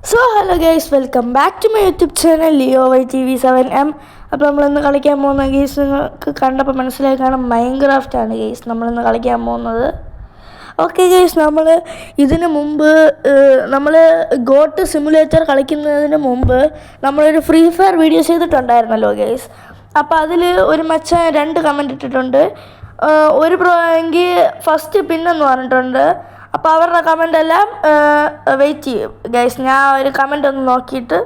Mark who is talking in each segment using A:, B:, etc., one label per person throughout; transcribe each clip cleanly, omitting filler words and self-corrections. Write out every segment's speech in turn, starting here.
A: So hello guys, welcome back to my YouTube channel Leo YTV7M. അപ്പോൾ നമ്മളിന്ന് കളിക്കാൻ പോകുന്ന ഗെയ്സ് നിങ്ങൾക്ക് കണ്ടപ്പോൾ മനസ്സിലായി കാണാം, മൈൻക്രാഫ്റ്റ് ആണ് ഗെയ്സ് നമ്മളിന്ന് കളിക്കാൻ പോകുന്നത്. ഓക്കെ ഗെയ്സ്, നമ്മൾ ഇതിന് മുമ്പ് നമ്മൾ ഗോട്ട് സിമുലേറ്റർ കളിക്കുന്നതിന് മുമ്പ് നമ്മളൊരു ഫ്രീ ഫയർ വീഡിയോ ചെയ്തിട്ടുണ്ടായിരുന്നല്ലോ ഗെയ്സ്. അപ്പോൾ അതിൽ ഒരു മച്ചാൻ 2 കമൻറ്റ് ഇട്ടിട്ടുണ്ട്. ഒരു ബ്രോ എങ്കിൽ ഫസ്റ്റ് പിന്നെന്ന് പറഞ്ഞിട്ടുണ്ട്. അപ്പോൾ അവരുടെ കമൻ്റ് എല്ലാം വെയിറ്റ് ചെയ്യും ഗൈസ്. ഞാൻ ഒരു കമൻ്റ് ഒന്ന് നോക്കിയിട്ട്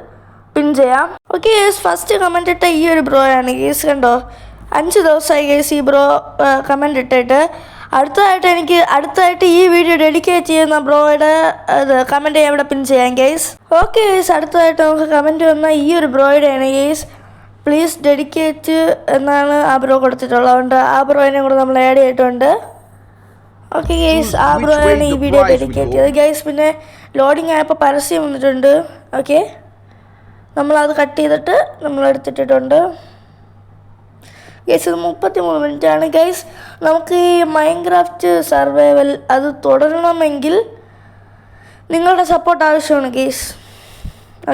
A: പിൻ ചെയ്യാം. ഓക്കെ ഗൈസ്, ഫസ്റ്റ് കമൻ്റ് ഇട്ട ഈ ഒരു ബ്രോ ആണ് ഗൈസ്. കണ്ടോ, 5 ദിവസമായി ഗൈസ് ഈ ബ്രോ കമൻ്റ് ഇട്ടിട്ട്. അടുത്തായിട്ട് ഈ വീഡിയോ ഡെഡിക്കേറ്റ് ചെയ്യുന്ന ബ്രോയുടെ കമൻ്റ് ഞാൻ ഇവിടെ പിൻ ചെയ്യാം ഗൈസ്. ഓക്കെ ഗൈസ്, അടുത്തതായിട്ട് നമുക്ക് കമൻറ്റ് വന്ന ഈ ഒരു ബ്രോയുടെയാണ് ഗൈസ്. പ്ലീസ് ഡെഡിക്കേറ്റ് എന്നാണ് ആ ബ്രോ കൊടുത്തിട്ടുള്ളതുകൊണ്ട് ആ ബ്രോയിനെ കൂടെ നമ്മൾ ആഡ് ചെയ്തിട്ടുണ്ട്. ഓക്കെ ഗൈസ്, ആ ബ്രോയാണ് ഈ വീഡിയോ ഡെഡിക്കേറ്റ് ചെയ്തത് ഗൈസ്. പിന്നെ ലോഡിങ് ആയപ്പോൾ പരസ്യം വന്നിട്ടുണ്ട്. ഓക്കെ, നമ്മളത് കട്ട് ചെയ്തിട്ട് നമ്മളെടുത്തിട്ടിട്ടുണ്ട് ഗൈസ്. ഇത് 33 മിനിറ്റാണ് ഗൈസ്. നമുക്ക് ഈ മൈൻക്രാഫ്റ്റ് സർവൈവൽ അത് തുടരണമെങ്കിൽ നിങ്ങളുടെ സപ്പോർട്ട് ആവശ്യമാണ് ഗൈസ്.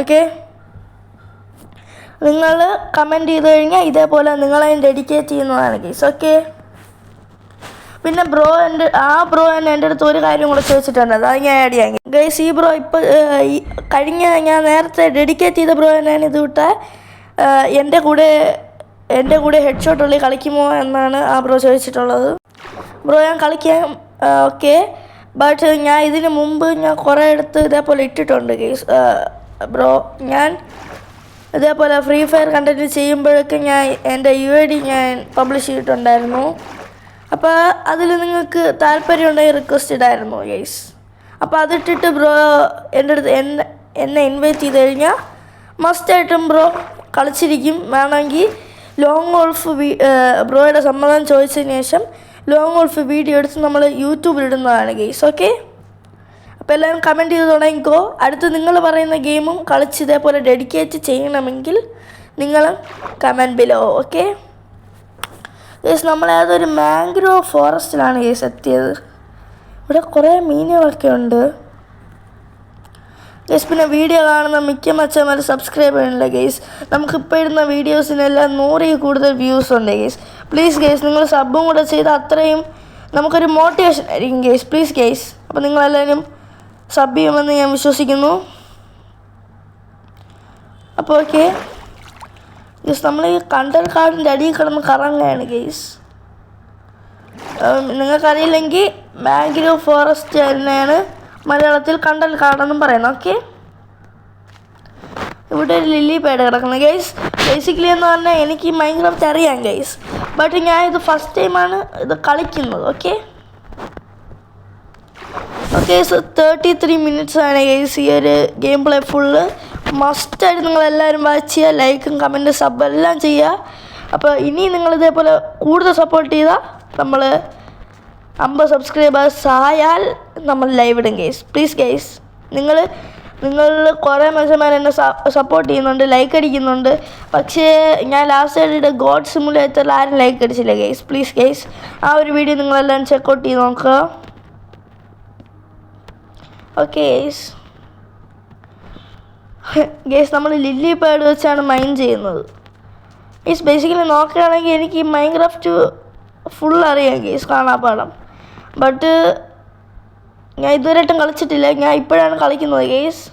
A: ഓക്കെ, നിങ്ങൾ കമൻറ്റ് ചെയ്ത് കഴിഞ്ഞാൽ ഇതേപോലെ നിങ്ങളെ ഡെഡിക്കേറ്റ് ചെയ്യുന്നതാണ് ഗൈസ്. ഓക്കെ, പിന്നെ ആ ബ്രോ തന്നെ എൻ്റെ അടുത്ത് ഒരു കാര്യം കൂടെ ചോദിച്ചിട്ടുണ്ട്, അത് ഞാൻ ആഡ് ചെയ്യാം ഗൈസ്. ഈ ബ്രോ ഇപ്പോൾ ഞാൻ നേരത്തെ ഡെഡിക്കേറ്റ് ചെയ്ത ബ്രോ തന്നെയാണ് ഇത് വിട്ട എൻ്റെ കൂടെ ഹെഡ് ഷോട്ട് ഉള്ളിൽ കളിക്കുമോ എന്നാണ് ആ ബ്രോ ചോദിച്ചിട്ടുള്ളത്. ബ്രോ ഞാൻ കളിക്കാം, ഓക്കെ, ബട്ട് ഞാൻ ഇതിന് മുമ്പ് ഞാൻ കുറേ അടുത്ത് ഇതേപോലെ ഇട്ടിട്ടുണ്ട് ഗൈസ്. ബ്രോ ഞാൻ ഇതേപോലെ ഫ്രീ ഫയർ കണ്ടൻറ്റ് ചെയ്യുമ്പോഴൊക്കെ ഞാൻ എൻ്റെ UID ഞാൻ പബ്ലിഷ് ചെയ്തിട്ടുണ്ടായിരുന്നു. അപ്പോൾ അതിൽ നിങ്ങൾക്ക് താല്പര്യമുണ്ടെങ്കിൽ റിക്വസ്റ്റ് ഇടായിരുന്നു ഗൈസ്. അപ്പോൾ അതിട്ടിട്ട് ബ്രോ എൻ്റെ അടുത്ത് എന്നെ ഇൻവൈറ്റ് ചെയ്ത് കഴിഞ്ഞാൽ മസ്റ്റായിട്ടും ബ്രോ കളിച്ചിരിക്കും. വേണമെങ്കിൽ ലോങ് വോൾഫ് ബ്രോയുടെ സമ്മതം ചോദിച്ചതിന് ശേഷം ലോങ് വോൾഫ് വീഡിയോ എടുത്ത് നമ്മൾ യൂട്യൂബിലിടുന്നതാണ് ഗൈസ്. ഓക്കെ, അപ്പോൾ എല്ലാവരും കമൻറ്റ് ചെയ്ത് തുടങ്ങിക്കോ. അടുത്ത് നിങ്ങൾ പറയുന്ന ഗെയിമും കളിച്ച് ഇതേപോലെ ഡെഡിക്കേറ്റ് ചെയ്യണമെങ്കിൽ നിങ്ങൾ കമൻറ്റ് ബിലോ. ഓക്കെ ഗൈസ്, നമ്മളേതൊരു മാംഗ്രോവ് ഫോറസ്റ്റിലാണ് ഗൈസ് എത്തിയത്. ഇവിടെ കുറേ മീനുകളൊക്കെ ഉണ്ട് ഗൈസ്. പിന്നെ വീഡിയോ കാണുന്ന മിക്ക മച്ചന്മാർ സബ്സ്ക്രൈബ് ചെയ്യണില്ല ഗൈസ്. നമുക്കിപ്പോൾ ഇടുന്ന വീഡിയോസിനെല്ലാം 100 കൂടുതൽ വ്യൂസ് ഉണ്ട് ഗൈസ്. പ്ലീസ് ഗൈസ്, നിങ്ങൾ സബും കൂടെ ചെയ്താൽ അത്രയും നമുക്കൊരു മോട്ടിവേഷൻ ആയിരിക്കും ഗൈസ്. പ്ലീസ് ഗൈസ്, അപ്പോൾ നിങ്ങളെല്ലാവരും സബ് ചെയ്യുമെന്ന് ഞാൻ വിശ്വസിക്കുന്നു. അപ്പോൾ ഓക്കെ ഗൈസ്, നമ്മൾ ഈ കണ്ടൽ കാടിൻ്റെ അടിയിൽ കിടന്ന് കറങ്ങുകയാണ് ഗൈസ്. നിങ്ങൾക്കറിയില്ലെങ്കിൽ മാംഗ്രോവ് ഫോറസ്റ്റ് തന്നെയാണ് മലയാളത്തിൽ കണ്ടൽ കാടെന്നും പറയുന്നത്. ഓക്കെ, ഇവിടെ ഒരു ലില്ലി പാഡ് കിടക്കുന്നത് ഗൈസ്. ബേസിക്കലി എന്ന് പറഞ്ഞാൽ എനിക്ക് മൈൻക്രാഫ്റ്റ് അറിയാം ഗൈസ്, ബട്ട് ഞാൻ ഇത് ഫസ്റ്റ് ടൈമാണ് ഇത് കളിക്കുന്നത്. ഓക്കെ ഓക്കെ, 33 മിനിറ്റ്സ് ആണ് ഗൈസ് ഈ ഒരു ഗെയിം പ്ലേ ഫുള്ള്. മസ്റ്റായിട്ട് നിങ്ങളെല്ലാവരും വാച്ച് ചെയ്യുക, ലൈക്കും കമൻറ്റ് സബ് എല്ലാം ചെയ്യുക. അപ്പോൾ ഇനി നിങ്ങളിതേപോലെ കൂടുതൽ സപ്പോർട്ട് ചെയ്താൽ നമ്മൾ 50 സബ്സ്ക്രൈബേഴ്സ് ആയാൽ നമ്മൾ ലൈവ് ഇടും ഗൈസ്. പ്ലീസ് ഗൈസ്, നിങ്ങൾ കുറേ മനുഷ്യന്മാർ എന്നെ സപ്പോർട്ട് ചെയ്യുന്നുണ്ട്, ലൈക്ക് അടിക്കുന്നുണ്ട്. പക്ഷേ ഞാൻ ലാസ്റ്റ് ആയിട്ട് ഗോഡ് സിമുലേറ്ററിൽ ആരും ലൈക്ക് അടിച്ചില്ല ഗൈസ്. പ്ലീസ് ഗൈസ്, ആ ഒരു വീഡിയോ നിങ്ങളെല്ലാം ചെക്കൗട്ട് ചെയ്ത് നോക്കുക. ഓക്കെ ഗൈസ്, നമ്മൾ ലില്ലി പാഡ് വെച്ചാണ് മൈൻ ചെയ്യുന്നത് ഗൈസ്. ബേസിക്കലി നോക്കുകയാണെങ്കിൽ എനിക്ക് മൈൻക്രാഫ്റ്റ് ഫുൾ അറിയാം ഗൈസ്, കാണാപ്പാടം. ബട്ട് ഞാൻ ഇതുവരെയായിട്ടും കളിച്ചിട്ടില്ല, ഞാൻ ഇപ്പോഴാണ് കളിക്കുന്നത് ഗൈസ്.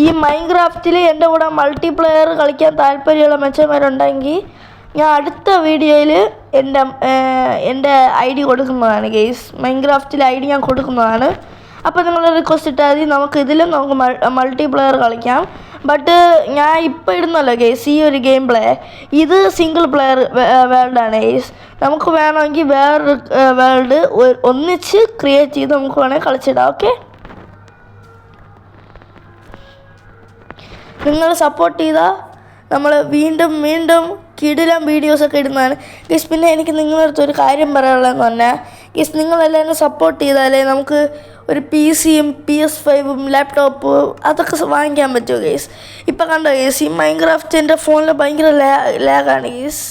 A: ഈ മൈൻക്രാഫ്റ്റിൽ എൻ്റെ കൂടെ മൾട്ടിപ്ലെയർ കളിക്കാൻ താല്പര്യമുള്ള മെച്ചന്മാരുണ്ടെങ്കിൽ ഞാൻ അടുത്ത വീഡിയോയിൽ എൻ്റെ ID കൊടുക്കുന്നതാണ് ഗൈസ്. മൈൻക്രാഫ്റ്റിൽ ID ഞാൻ കൊടുക്കുന്നതാണ്. അപ്പോൾ നിങ്ങൾ റിക്വസ്റ്റ് ഇട്ടാൽ മതി, നമുക്ക് ഇതിലും നമുക്ക് മൾട്ടിപ്ലെയർ കളിക്കാം. ബട്ട് ഞാൻ ഇപ്പോൾ ഇടുന്നല്ലോ ഗൈസ് ഈ ഒരു ഗെയിം പ്ലേ, ഇത് സിംഗിൾ പ്ലെയർ വേൾഡാണ് ഗൈസ്. നമുക്ക് വേണമെങ്കിൽ വേറൊരു വേൾഡ് ഒന്നിച്ച് ക്രിയേറ്റ് ചെയ്ത് നമുക്ക് വേണമെങ്കിൽ കളിച്ചിടാം. ഓക്കെ, നിങ്ങൾ സപ്പോർട്ട് ചെയ്താൽ നമ്മൾ വീണ്ടും കിടിലം വീഡിയോസൊക്കെ ഇടുന്നതാണ് ഗൈസ്. പിന്നെ എനിക്ക് നിങ്ങളുടെ അടുത്ത് ഒരു കാര്യം പറയാനുള്ളതെന്ന് പറഞ്ഞാൽ ഗൈസ്, നിങ്ങളെല്ലാവരും സപ്പോർട്ട് ചെയ്താലേ നമുക്ക് ഒരു PC-യും PS5-ഉം ലാപ്ടോപ്പ് അതൊക്കെ വാങ്ങിക്കാൻ പറ്റുമോ ഗൈസ്. ഇപ്പം കണ്ടോ ഗൈസ്, ഈ മൈൻക്രാഫ്റ്റ് എൻ്റെ ഫോണിൽ ഭയങ്കര ലാഗാണ് ഗൈസ്.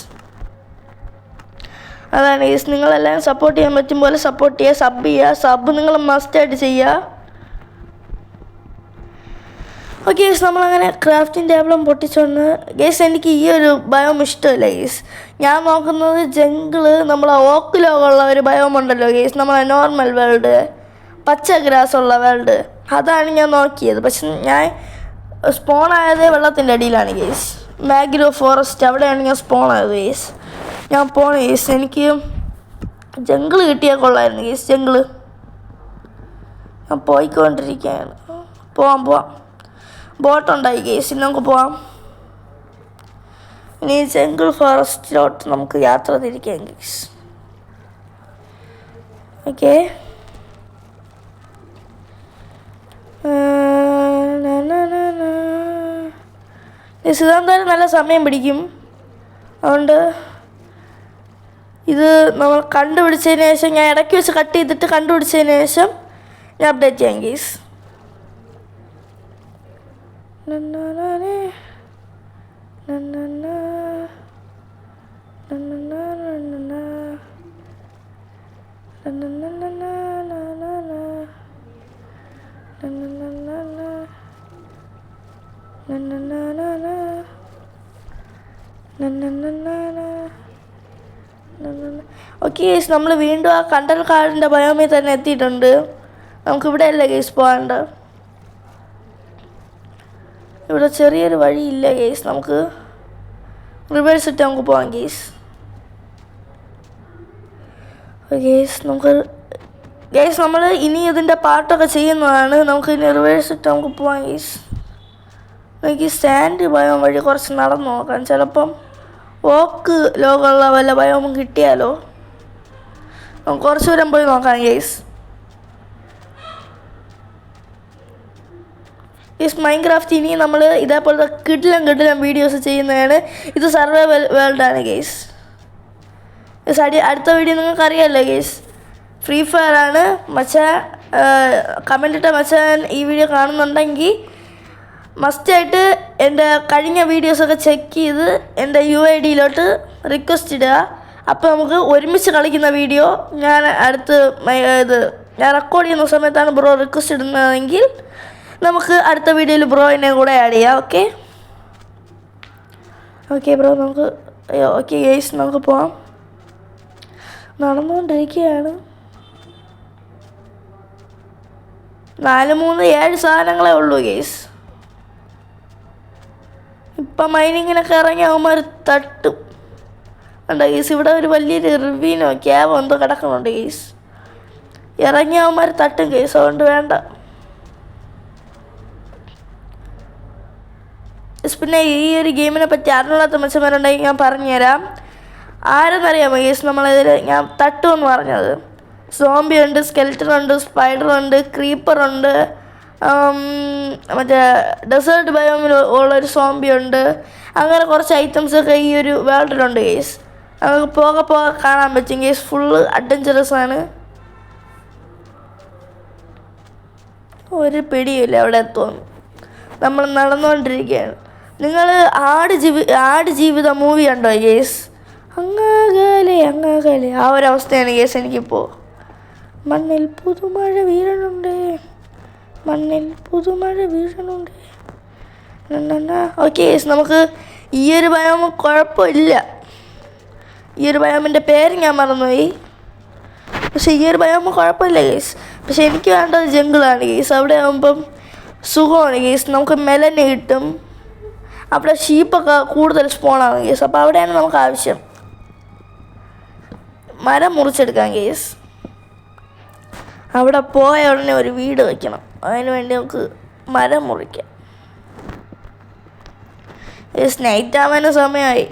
A: അതാണ് ഗൈസ്, നിങ്ങളെല്ലാം സപ്പോർട്ട് ചെയ്യാൻ പറ്റും പോലെ സപ്പോർട്ട് ചെയ്യുക, സബ് ചെയ്യുക. സബ് നിങ്ങൾ മസ്റ്റായിട്ട് ചെയ്യുക. ഓക്കെ ഗൈസ്, നമ്മളങ്ങനെ ക്രാഫ്റ്റിംഗ് ടേബിളും പൊട്ടിച്ചോണ്ട് ഗൈസ് എനിക്ക് ഈ ഒരു ബയോം ഇഷ്ടമില്ല ഗൈസ്. ഞാൻ നോക്കുന്നത് ജംഗിള്, നമ്മളെ ഓക്ക് ലോകമുള്ള ഒരു ബയോം ഉണ്ടല്ലോ ഗൈസ്, നമ്മളെ നോർമൽ വേൾഡ്, പച്ച ഗ്രാസ് ഉള്ള വേൾഡ്, അതാണ് ഞാൻ നോക്കിയത്. പക്ഷെ ഞാൻ സ്പോണായത് വെള്ളത്തിൻ്റെ അടിയിലാണ് ഗൈസ്. മാഗ്രോ ഫോറസ്റ്റ്, അവിടെയാണ് ഞാൻ സ്പോണായത് ഗൈസ്. ഞാൻ പോണ ഗൈസ്, എനിക്ക് ജംഗിള് കിട്ടിയാൽ കൊള്ളായിരുന്നു ഗൈസ്. ജംഗിള് ഞാൻ പോയിക്കൊണ്ടിരിക്കുകയാണ്. പോവാം. ബോട്ടുണ്ടായി ഗൈസ്, ഇനി നമുക്ക് പോവാം. ഇനി ജംഗിൾ ഫോറസ്റ്റിലോട്ട് നമുക്ക് യാത്ര തിരിക്കാം ഗൈസ്. ഓക്കെ, ഇതെന്തായാലും നല്ല സമയം പിടിക്കും. അതുകൊണ്ട് ഇത് നമ്മൾ കണ്ടുപിടിച്ചതിന് ശേഷം, ഞാൻ ഇടയ്ക്ക് വെച്ച് കട്ട് ചെയ്തിട്ട് കണ്ടുപിടിച്ചതിന് ശേഷം ഞാൻ അപ്ഡേറ്റ് ചെയ്യാം ഗൈസ്. ഓക്കെ ഗൈസ്, നമ്മൾ വീണ്ടും ആ കണ്ടൽ കാടിൻ്റെ ബയോമിൽ തന്നെ എത്തിയിട്ടുണ്ട്. നമുക്കിവിടെ അല്ലേ ഗൈസ് പോകാണ്ട്. ഇവിടെ ചെറിയൊരു വഴിയില്ല ഗൈസ്, നമുക്ക് റിവേഴ്സ് ഇട്ട് നമുക്ക് പോകാം ഗൈസ്. ഗൈസ് നമുക്ക് ഗൈസ് നമ്മൾ ഇനി ഇതിൻ്റെ പാട്ടൊക്കെ ചെയ്യുന്നതാണ്. നമുക്ക് ഇനി റിവേഴ്സ് ഇട്ട് നമുക്ക് പോകാം ഗൈസ്. എനിക്ക് സാൻഡ് ബയോം വഴി കുറച്ച് നടന്നു നോക്കാം. ചിലപ്പം ഓക്ക് ലോകമുള്ള വല്ല ബയോമും കിട്ടിയാലോ. നമുക്ക് കുറച്ച് ദൂരം പോയി നോക്കാം ഗൈസ്. മൈൻക്രാഫ്റ്റ് ഇനി നമ്മൾ ഇതേപോലത്തെ കിടിലം വീഡിയോസ് ചെയ്യുന്നതാണ്. ഇത് സർവൈവൽ വേൾഡാണ് ഗൈസ്. അടുത്ത വീഡിയോ നിങ്ങൾക്ക് അറിയാമല്ലോ ഗൈസ്, ഫ്രീ ഫയർ ആണ്. മച്ചാൻ കമൻ്റ് ഇട്ട മച്ചാൻ ഈ വീഡിയോ കാണുന്നുണ്ടെങ്കിൽ മസ്റ്റായിട്ട് എൻ്റെ കഴിഞ്ഞ വീഡിയോസൊക്കെ ചെക്ക് ചെയ്ത് എൻ്റെ UID-യിലോട്ട് റിക്വസ്റ്റ് ഇടുക. അപ്പോൾ നമുക്ക് ഒരുമിച്ച് കളിക്കുന്ന വീഡിയോ ഞാൻ ഞാൻ റെക്കോർഡ് ചെയ്യുന്ന സമയത്താണ് ബ്രോ റിക്വസ്റ്റ് ഇടുന്നതെങ്കിൽ നമുക്ക് അടുത്ത വീഡിയോയിൽ ബ്രോയിനെ കൂടെ ആഡ് ചെയ്യാം. ഓക്കെ ബ്രോ, നമുക്ക് ഓക്കെ ഗൈസ്, നമുക്ക് പോവാം. നടന്നുകൊണ്ടിരിക്കുകയാണ്. 4, 3, 7 സാധനങ്ങളേ ഉള്ളൂ ഗൈസ്. ഇപ്പം മൈനിങ്ങിനൊക്കെ ഇറങ്ങി അവന്മാർ തട്ടും. ഉണ്ട് ഗൈസ്, ഇവിടെ ഒരു വലിയൊരു റിവീനോ ക്യാബോ എന്തോ കിടക്കുന്നുണ്ട് ഗൈസ്. ഇറങ്ങി അവന്മാർ തട്ടും ഗൈസ്, അതുകൊണ്ട് വേണ്ട. പിന്നെ ഈ ഒരു ഗെയിമിനെ പറ്റി അറിഞ്ഞാത്ത മനുഷ്യന്മാരുണ്ടെങ്കിൽ ഞാൻ പറഞ്ഞുതരാം. ആരെന്നറിയാമോ ഗൈസ് നമ്മളിതിൽ ഞാൻ തട്ടുമെന്ന് പറഞ്ഞത്? സോംബി ഉണ്ട്, സ്കെൽറ്റൻ ഉണ്ട്, സ്പൈഡർ ഉണ്ട്, ക്രീപ്പർ ഉണ്ട്, മറ്റേ ഡെസേർട്ട് ബയോമിൽ ഉള്ളൊരു സോംബി ഉണ്ട്. അങ്ങനെ കുറച്ച് ഐറ്റംസൊക്കെ ഈ ഒരു വേൾഡിലുണ്ട് ഗൈസ്. നമുക്ക് പോകെ കാണാൻ പറ്റും ഗൈസ്. ഫുള്ള് അഡ്വഞ്ചറസ് ആണ്. ഒരു പിടിയില്ല എവിടെ എത്തുമെന്ന്. നമ്മൾ നടന്നുകൊണ്ടിരിക്കുകയാണ്. നിങ്ങൾ ആടുജീവിത മൂവി ഉണ്ടോ ഗേസ്? അങ്ങാകലെ ആ ഒരവസ്ഥയാണ് ഗേസ് എനിക്കിപ്പോൾ. മണ്ണിൽ പുതുമഴ വീഴണുണ്ട്. ഓക്കെ ഗേസ്, നമുക്ക് ഈ ഒരു ബയോം കുഴപ്പമില്ല. ഈ ഒരു ബയോമിൻ്റെ പേര് ഞാൻ മറന്നുപോയി. പക്ഷേ ഈ ഒരു ബയോം കുഴപ്പമില്ല ഗേസ്. പക്ഷെ എനിക്ക് വേണ്ടത് ജംഗിളാണ് ഗേസ്. അവിടെ ആകുമ്പം സുഖമാണ് ഗേസ്. നമുക്ക് മെലന് കിട്ടും. അവിടെ ഷീപ്പൊക്കെ കൂടുതൽ സ്പോണാണ് ഗേസ്. അപ്പോൾ അവിടെയാണ് നമുക്ക് ആവശ്യം. മരം മുറിച്ചെടുക്കാം ഗേസ്. അവിടെ പോയ ഉടനെ ഒരു വീട് വയ്ക്കണം. അതിന് വേണ്ടി നമുക്ക് മരം മുറിക്കാം ഗേസ്. നൈറ്റ് ആവാൻ സമയമായി.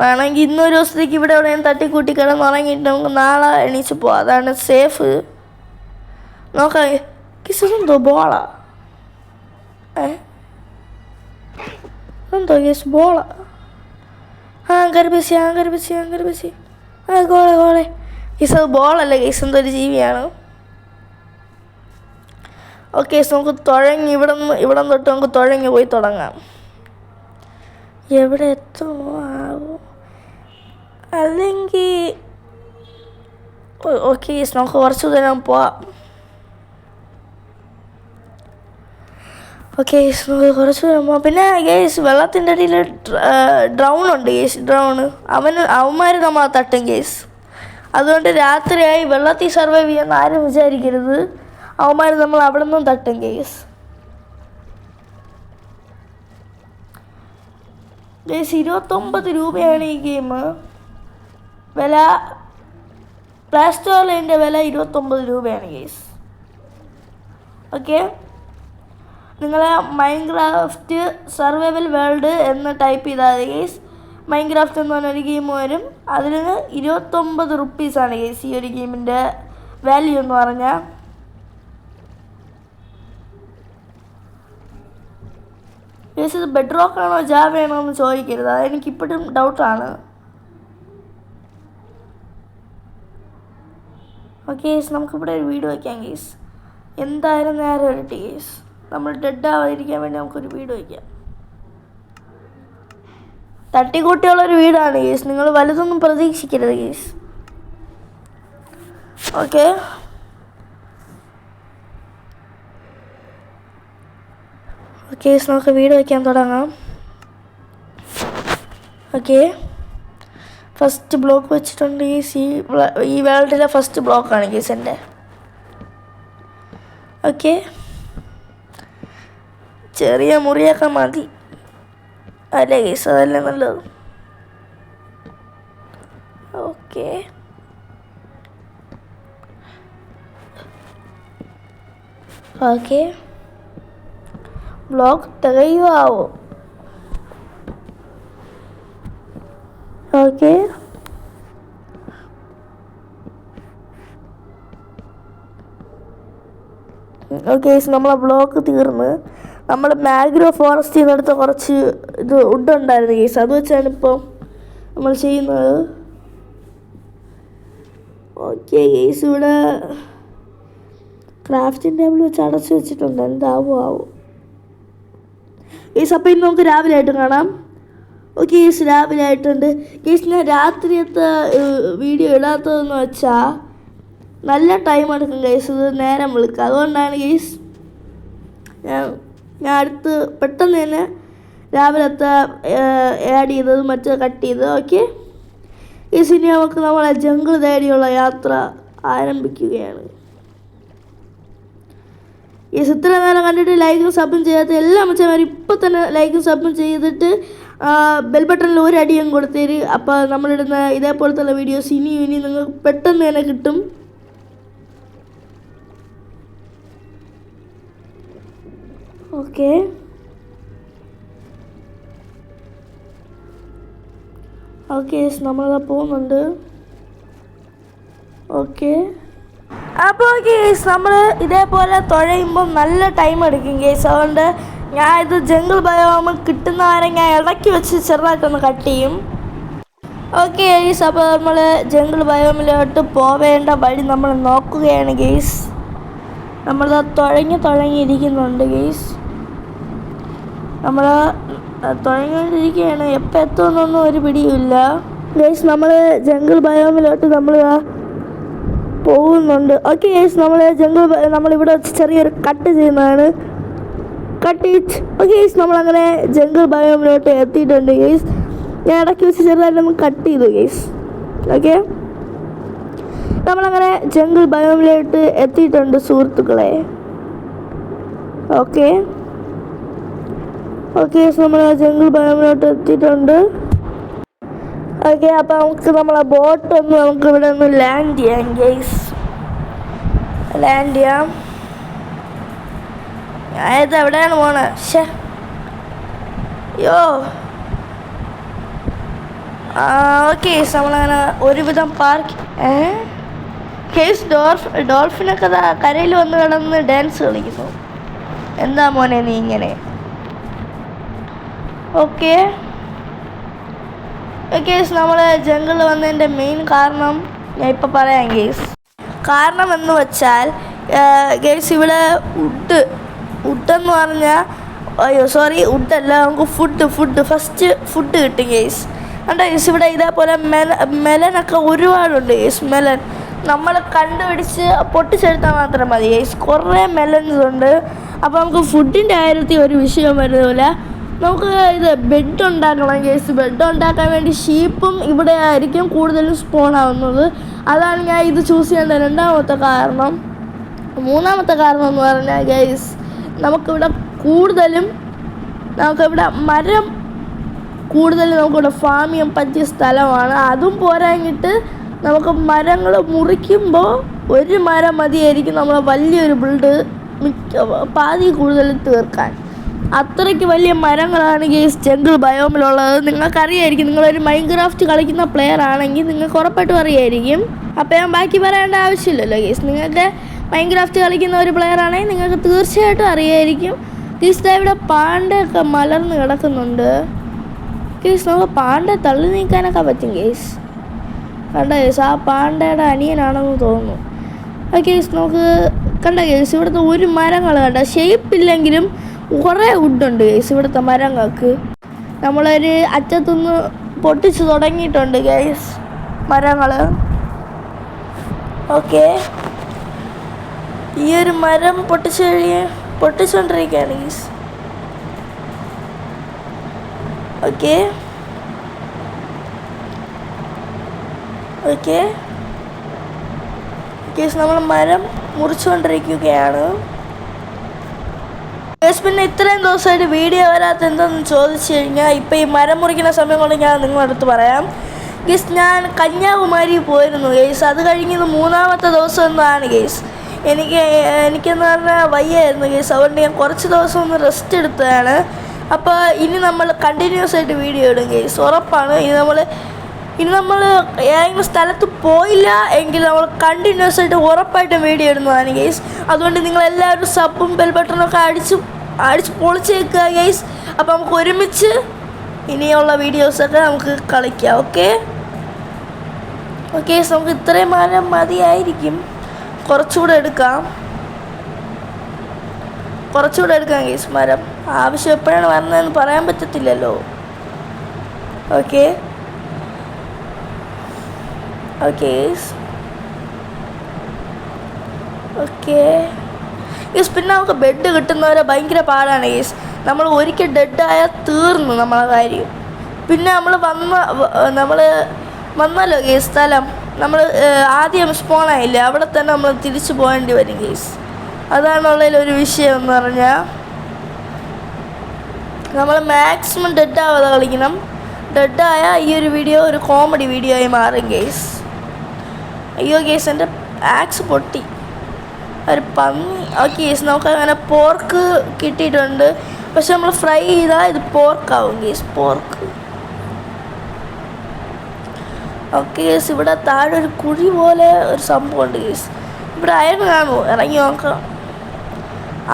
A: വേണമെങ്കിൽ ഇന്നൊരു ദിവസത്തേക്ക് ഇവിടെ എവിടെയും തട്ടിക്കൂട്ടി കിടന്നുറങ്ങിയിട്ട് നമുക്ക് നാളെ എണീച്ച് പോവാം. അതാണ് സേഫ്. നോക്കാം കിസെന്തോ ബോളാ എന്തോ ഗേസ് ബോളാ. ഗർഭിച്ചി ഗോളെ ഗേസ്. അത് ബോളല്ല ഗേസ്, എന്തോ ഒരു ജീവിയാണ്. ഓക്കെ ഗേസ്, നമുക്ക് തുഴങ്ങി ഇവിടെ തൊട്ട് നമുക്ക് തുഴങ്ങി പോയി തുടങ്ങാം. എവിടെ എത്തുമോ ആവോ, അല്ലെങ്കിൽ ഓക്കെ ഗൈസ്, നമുക്ക് കുറച്ച് ദൂരം പോവാം. ഓക്കെ ഗൈസ്, നമുക്ക് കുറച്ച് ദൂരം പോവാം. പിന്നെ ഗൈസ് വെള്ളത്തിൻ്റെ അടിയിൽ ഡ്രൗൺ ഉണ്ട് ഗൈസ്. അവന്മാർ നമ്മളെ തട്ടും ഗൈസ്. അതുകൊണ്ട് രാത്രിയായി വെള്ളത്തിൽ സർവൈവ് ചെയ്യാൻ ആരും വിചാരിക്കരുത്. അവന്മാർ നമ്മൾ അവിടെ നിന്നും തട്ടും ഗൈസ്. ഗൈസ് 29 രൂപയാണ് ഈ ഗെയിം വില. പ്ലേ സ്റ്റോറിൽ ഇതിൻ്റെ വില 29 രൂപയാണ് ഗൈസ്. ഓക്കെ, നിങ്ങൾ മൈൻക്രാഫ്റ്റ് സർവൈവൽ വേൾഡ് എന്ന് ടൈപ്പ് ചെയ്താൽ മതി ഗൈസ്. മൈൻക്രാഫ്റ്റ് എന്ന് പറഞ്ഞൊരു ഗെയിം വരും. അതിന് 29 റുപ്പീസാണ് ഗൈസ് ഈ ഒരു ഗെയിമിൻ്റെ വാല്യൂ എന്ന് പറഞ്ഞാൽ. ഗൈസ് ഇത് ബെഡ് റോക്ക് ആണോ ജാവ ആണോ എന്ന് ചോദിക്കരുത്, അതെനിക്കിപ്പോഴും ഡൗട്ടാണ്. ഓക്കെ ഗൈസ്, നമുക്കിവിടെ ഒരു വീഡിയോ വയ്ക്കാം ഗൈസ്. എന്തായാലും നേരെ ഇരട്ടി ഗൈസ്. നമ്മൾ ഡെഡ് ആവാതിരിക്കാൻ വേണ്ടി നമുക്കൊരു വീഡിയോ വയ്ക്കാം. തട്ടിക്കൂട്ടിയുള്ളൊരു വീടാണ് ഗൈസ്, നിങ്ങൾ വലുതൊന്നും പ്രതീക്ഷിക്കരുത് ഗൈസ്. ഓക്കെ, ഓക്കെ നമുക്ക് വീഡിയോ വയ്ക്കാൻ തുടങ്ങാം. ഓക്കെ, ഫസ്റ്റ് ബ്ലോക്ക് വെച്ചിട്ടുണ്ട് ഗൈസ്. ഈ വേൾഡിലെ ഫസ്റ്റ് ബ്ലോക്കാണ് ഗൈസ് എൻ്റെ. ഓക്കെ, ചെറിയ മുറിയൊക്കെ മതി അല്ലേ ഗൈസ്, അതല്ലേ നല്ലത്. ഓക്കെ, ഓക്കെ ബ്ലോക്ക് തികയുമാവോ? ഓക്കെ, ഓക്കെ നമ്മളെ ബ്ലോക്ക് തീർന്ന്. നമ്മൾ മാംഗ്രോ ഫോറസ്റ്റിൽ നിന്ന് എടുത്ത കുറച്ച് ഇത് വുഡ് ഉണ്ടായിരുന്നു ഗൈസ്, അത് വെച്ചാണ് ഇപ്പോൾ നമ്മൾ ചെയ്യുന്നത്. ഓക്കെ ഗൈസ്, ഇവിടെ ക്രാഫ്റ്റിംഗ് ടേബിൾ വെച്ച് അടച്ചു വെച്ചിട്ടുണ്ട്. എന്താവോ ആവോ ഗൈസ്. അപ്പോൾ ഇന്ന് നമുക്ക് രാവിലെ ആയിട്ട് കാണാം. ഓക്കെ ഗൈസ്, രാവിലെ ആയിട്ടുണ്ട് ഗൈസ്. ഞാൻ രാത്രിയത്തെ വീഡിയോ ഇടാത്തതെന്ന് വെച്ചാൽ നല്ല ടൈം എടുക്കും ഗൈസ്, ഇത് നേരം വിളിക്കുക. അതുകൊണ്ടാണ് ഗൈസ് ഞാൻ അടുത്ത് പെട്ടെന്ന് തന്നെ രാവിലത്തെ ആഡ് ചെയ്തത്, മറ്റേ കട്ട് ചെയ്ത്. ഓക്കെ ഗൈസ്, ഇനി നമുക്ക് നമ്മളെ ജംഗിൾ തേടിയുള്ള യാത്ര ആരംഭിക്കുകയാണ്. ഗൈസ്, ഇത്ര നേരം കണ്ടിട്ട് ലൈക്കും സബും ചെയ്യാത്ത എല്ലാ മച്ചന്മാരും ഇപ്പം തന്നെ ലൈക്കും സബും ചെയ്തിട്ട് ബെൽ ബട്ടണിൽ ഒരു അടിയും കൊടുത്തേര്. അപ്പോൾ നമ്മളിടുന്ന ഇതേപോലത്തുള്ള വീഡിയോസ് ഇനി നിങ്ങൾക്ക് പെട്ടെന്ന് തന്നെ കിട്ടും. ഓക്കെ, ഓക്കെ നമ്മളതാ പോകുന്നുണ്ട്. ഓക്കെ, അപ്പോൾ ഗേസ് നമ്മൾ ഇതേപോലെ തുഴയുമ്പോൾ നല്ല ടൈം എടുക്കും ഗേസ്. അതുകൊണ്ട് ഞാൻ ഇത് ജംഗിൾ ബയോമ് കിട്ടുന്നവരെ ഞാൻ ഇടയ്ക്ക് വെച്ച് ചെറുതായിട്ടൊന്ന് കട്ട് ചെയ്യും. ഓക്കെ ഗേസ്, അപ്പോൾ നമ്മൾ ജംഗിൾ ബയോമിലോട്ട് പോവേണ്ട വഴി നമ്മൾ നോക്കുകയാണ് ഗേസ്. നമ്മളത് തുഴങ്ങിയിരിക്കുന്നുണ്ട് ഗേസ്. നമ്മൾ തുഴങ്ങിയിരിക്കുകയാണ്. എപ്പോൾ എത്തുമെന്നൊന്നും ഒരു പിടിയുമില്ല ഗേസ്. നമ്മൾ ജംഗിൾ ബയോമിലോട്ട് നമ്മൾ പോകുന്നുണ്ട്. ഓക്കെ ഗേസ്, നമ്മളിവിടെ വെച്ച് ചെറിയൊരു കട്ട് ചെയ്യുന്നതാണ്. Cut it. ഓക്കെ ഗേസ്, നമ്മളങ്ങനെ ജംഗിൾ ബയോമിലോട്ട് എത്തിയിട്ടുണ്ട് ഗേസ്. ഞാൻ ഇടയ്ക്ക് വെച്ച് ചെറുതായിട്ടൊന്ന് കട്ട് ചെയ്തു ഗേസ്. ഓക്കെ, നമ്മളങ്ങനെ ജംഗിൾ ബയോമിലോട്ട് എത്തിയിട്ടുണ്ട് സുഹൃത്തുക്കളെ. ഓക്കെ, ഓക്കെ നമ്മൾ ജംഗിൾ ബയോമിലോട്ട് എത്തിയിട്ടുണ്ട്. ഓക്കെ, അപ്പോൾ നമുക്ക് നമ്മളെ ബോട്ടൊന്ന് നമുക്ക് ഇവിടെ ഒന്ന് ലാൻഡ് ചെയ്യാം ഗൈസ്. ലാൻഡ് ചെയ്യാം. ഇത് എവിടെയാണ് പോണേ? ഷേ യോ. ഓക്കെ, നമ്മളങ്ങനെ ഒരുവിധം പാർക്ക്. കേസ് ഡോൾഫിനൊക്കെ കരയിൽ വന്ന് കിടന്ന് ഡാൻസ് കളിക്കുന്നു. എന്താ മോനെ നീ ഇങ്ങനെ? ഓക്കെ, ഗേസ് നമ്മൾ ജംഗിളിൽ വന്നതിൻ്റെ മെയിൻ കാരണം ഞാൻ ഇപ്പോൾ പറയാം ഗേസ്. കാരണം എന്ന് വെച്ചാൽ ഗേസ് ഇവിടെ വുഡെന്ന് പറഞ്ഞാൽ വുഡല്ല, നമുക്ക് ഫസ്റ്റ് ഫുഡ് കിട്ടും ഗേസ്. കണ്ടോ ഗേസ്, ഇവിടെ ഇതേപോലെ മെലനൊക്കെ ഒരുപാടുണ്ട് ഗേസ്. മെലൻ നമ്മൾ കണ്ടുപിടിച്ച് പൊട്ടിച്ചെടുത്താൽ മാത്രം മതി ഗൈസ്. കുറേ മെലൻസ് ഉണ്ട്. അപ്പോൾ നമുക്ക് ഫുഡിൻ്റെ കാര്യത്തിൽ ഒരു വിഷയം വരുന്നില്ല. നമുക്ക് ഇത് ബെഡ് ഉണ്ടാക്കണം ഗൈസ്. ബെഡ് ഉണ്ടാക്കാൻ വേണ്ടി ഷീപ്പും ഇവിടെ ആയിരിക്കും കൂടുതലും സ്പോൺ ആവുന്നത്. അതാണ് ഞാൻ ഇത് ചൂസ് ചെയ്യേണ്ട രണ്ടാമത്തെ കാരണം. മൂന്നാമത്തെ കാരണം എന്ന് പറഞ്ഞാൽ ഗൈസ്, നമുക്കിവിടെ മരം നമുക്കിവിടെ ഫാം ചെയ്യാൻ പറ്റിയ സ്ഥലമാണ്. അതും പോരാഞ്ഞിട്ട് നമുക്ക് മരങ്ങൾ മുറിക്കുമ്പോൾ ഒരു മരം മതിയായിരിക്കും നമ്മളെ വലിയൊരു ബിൽഡ് പാതി കൂടുതൽ തീർക്കാൻ. അത്രയ്ക്ക് വലിയ മരങ്ങളാണ് ഗൈസ് ജംഗിൾ ബയോമിലുള്ളത്. നിങ്ങൾക്കറിയായിരിക്കും, നിങ്ങളൊരു മൈൻക്രാഫ്റ്റ് കളിക്കുന്ന പ്ലെയർ ആണെങ്കിൽ നിങ്ങൾക്ക് ഉറപ്പായിട്ടും അറിയായിരിക്കും. അപ്പോൾ ഞാൻ ബാക്കി പറയേണ്ട ആവശ്യമില്ലല്ലോ ഗൈസ്. നിങ്ങൾക്ക് മൈൻക്രാഫ്റ്റ് കളിക്കുന്ന ഒരു പ്ലെയർ ആണെങ്കിൽ നിങ്ങൾക്ക് തീർച്ചയായിട്ടും അറിയായിരിക്കും. ഗൈസ് ഇവിടെ പാണ്ടയൊക്കെ മലർന്ന് കിടക്കുന്നുണ്ട് ഗൈസ്. നമുക്ക് പാണ്ഡയെ തള്ളി നീക്കാനൊക്കെ പറ്റും ഗൈസ്. കണ്ട ഗൈസ്, ആ പാണ്ടയുടെ അനിയനാണെന്ന് തോന്നുന്നു. ഗൈസ് നമുക്ക് കണ്ട ഗൈസ്, ഇവിടുത്തെ ഒരു മരങ്ങൾ കണ്ട ഷേപ്പില്ലെങ്കിലും കുറേ വുഡുണ്ട് ഗൈസ് ഇവിടുത്തെ മരങ്ങൾക്ക്. നമ്മളൊരു അറ്റത്തുനിന്ന് പൊട്ടിച്ച് തുടങ്ങിയിട്ടുണ്ട് ഗൈസ് മരങ്ങൾ. ഓക്കെ, ഈ ഒരു മരം പൊട്ടിച്ചുകൊണ്ടിരിക്കുകയാണ് ഗൈസ്. ഓക്കെ ഗൈസ്, നമ്മൾ മരം മുറിച്ചുകൊണ്ടിരിക്കുകയാണ്. പിന്നെ ഇത്രയും ദിവസമായിട്ട് വീഡിയോ വരാത്ത എന്താണെന്ന് ചോദിച്ചു കഴിഞ്ഞാൽ, ഇപ്പം ഈ മരം മുറിക്കുന്ന സമയം കൊണ്ട് ഞാൻ നിങ്ങളുടെ അടുത്ത് പറയാം ഗൈസ്. ഞാൻ കന്യാകുമാരി പോയിരുന്നു ഗൈസ്. അത് കഴിഞ്ഞത് മൂന്നാമത്തെ ദിവസം എന്നാണ് ഗൈസ്. എനിക്കെന്ന് പറഞ്ഞാൽ വയ്യായിരുന്നു ഗൈസ്. അതുകൊണ്ട് ഞാൻ കുറച്ച് ദിവസം ഒന്ന് റെസ്റ്റ് എടുത്തതാണ്. അപ്പോൾ ഇനി നമ്മൾ കണ്ടിന്യൂസ് ആയിട്ട് വീഡിയോ ഇടും ഗൈസ്, ഉറപ്പാണ്. ഇനി നമ്മൾ ഏതെങ്കിലും സ്ഥലത്ത് പോയില്ല എങ്കിൽ നമ്മൾ കണ്ടിന്യൂസ് ആയിട്ട് ഉറപ്പായിട്ടും വീഡിയോ ഇടുന്നതാണ് ഗൈസ്. അതുകൊണ്ട് നിങ്ങളെല്ലാവരും സബും ബെൽ ബട്ടണൊക്കെ അടിച്ച് പൊളിച്ചേക്കുക ഗൈസ്. അപ്പോൾ നമുക്ക് ഒരുമിച്ച് ഇനിയുള്ള വീഡിയോസൊക്കെ നമുക്ക് കളിക്കാം. ഓക്കെ നമുക്ക് ഇത്രയും മരം മതിയായിരിക്കും. കുറച്ചുകൂടെ എടുക്കാം ഗൈസ് മരം. ആവശ്യം എപ്പോഴാണ് വരുന്നതെന്ന് പറയാൻ പറ്റത്തില്ലല്ലോ. ഓക്കെ പിന്നെ നമുക്ക് ബെഡ് കിട്ടുന്നവരെ ഭയങ്കര പാടാണ് ഗൈസ്. നമ്മൾ ഒരിക്കൽ ഡെഡായാൽ തീർന്നു നമ്മളെ കാര്യം. പിന്നെ നമ്മൾ വന്നല്ലോ ഗൈസ് സ്ഥലം, നമ്മൾ ആദ്യം സ്പോണായില്ല, അവിടെ തന്നെ നമ്മൾ തിരിച്ചു പോകേണ്ടി വരും ഗൈസ്. അതാണുള്ളതിലൊരു വിഷയം എന്ന് പറഞ്ഞാൽ, നമ്മൾ മാക്സിമം ഡെഡാവാതെ കളിക്കണം. ഡെഡായാൽ ഈ ഒരു വീഡിയോ ഒരു കോമഡി വീഡിയോ ആയി മാറും ഗൈസ്. അയ്യോ ഗൈസ്, എൻ്റെ ആക്സ് പൊട്ടി, ഒരു പന്നി. ഓക്കെ ഗൈസ്, നമുക്ക് അങ്ങനെ പോർക്ക് കിട്ടിയിട്ടുണ്ട്. പക്ഷെ നമ്മൾ ഫ്രൈ ചെയ്താൽ ഇത് പോർക്കാവും ഗൈസ്, പോർക്ക്. ഓക്കെ ഗൈസ്, ഇവിടെ താഴെ ഒരു കുഴി പോലെ ഒരു സംഭവമുണ്ട് ഗൈസ്. ഇവിടെ അയൺ കാണുമോ? ഇറങ്ങി നോക്കാം.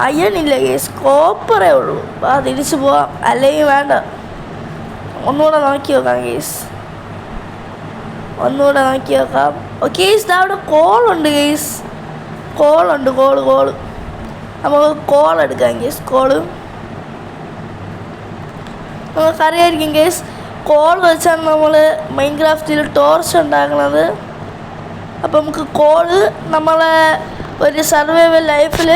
A: അയൺ ഇല്ല ഗൈസ്, കോപ്പറേ ഉള്ളൂ. തിരിച്ചു പോവാം, അല്ലെങ്കിൽ വേണ്ട. ഒന്നുകൂടെ നോക്കി നോക്കാം ഗൈസ്, ഓക്കെ ഗൈസ്. അവിടെ കോളുണ്ട് ഗൈസ്, കോളുണ്ട്. നമുക്ക് കോൾ എടുക്കാം ഗൈസ്. നമുക്കറിയായിരിക്കും ഗൈസ്, കോൾ വെച്ചാണ് നമ്മൾ മൈൻക്രാഫ്റ്റിൽ ടോർച്ച് ഉണ്ടാക്കുന്നത്. അപ്പോൾ നമുക്ക് കോള് നമ്മളെ ഒരു സർവൈവൽ ലൈഫിൽ